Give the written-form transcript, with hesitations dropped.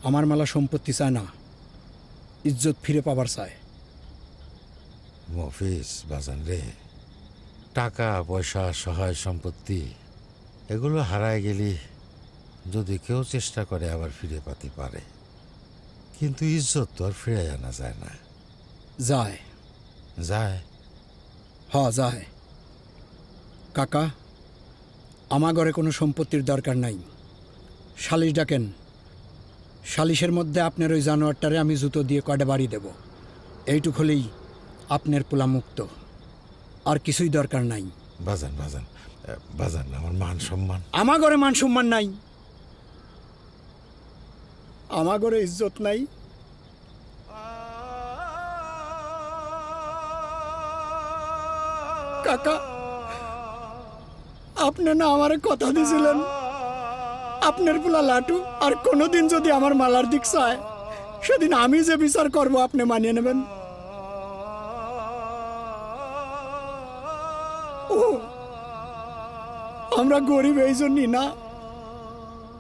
আমার মালা সম্পত্তি চায় না, ইজ্জত ফিরে পাবার চায়। মফিজ বাজান রে, টাকা পয়সা সহায় সম্পত্তি এগুলো হারায় গেলি যদি কেউ চেষ্টা করে আবার ফিরে পাতে পারে, কিন্তু ইজ্জত তো আর ফিরে আনা যায় না। যায়। যায়? যায়। কাকা, আমার ঘরে কোনো সম্পত্তির দরকার নাই। সালিশ ডাকেন। সালিশের মধ্যে আপনার ওই জানোয়ারটারে আমি জুতো দিয়ে কয়টা বাড়ি দেব। এইটুক হলেই আপনার পোলা মুক্ত, আর কিছুই দরকার নাই। বাজান বাজান বাজান, আমার মান সম্মান। আমার ঘরে মান সম্মান নাই, আমার ঘরে ইজ্জত নাই। কাকা, আপনি না আমারে কথা দিয়েছিলেন আপনার পোলা লাটু আর কোনোদিন যদি আমার মালার দিক চায় সেদিন আমি যে বিচার করব আপনি মানিয়ে নেবেন। ও আমরা গরিব এই জন্যই না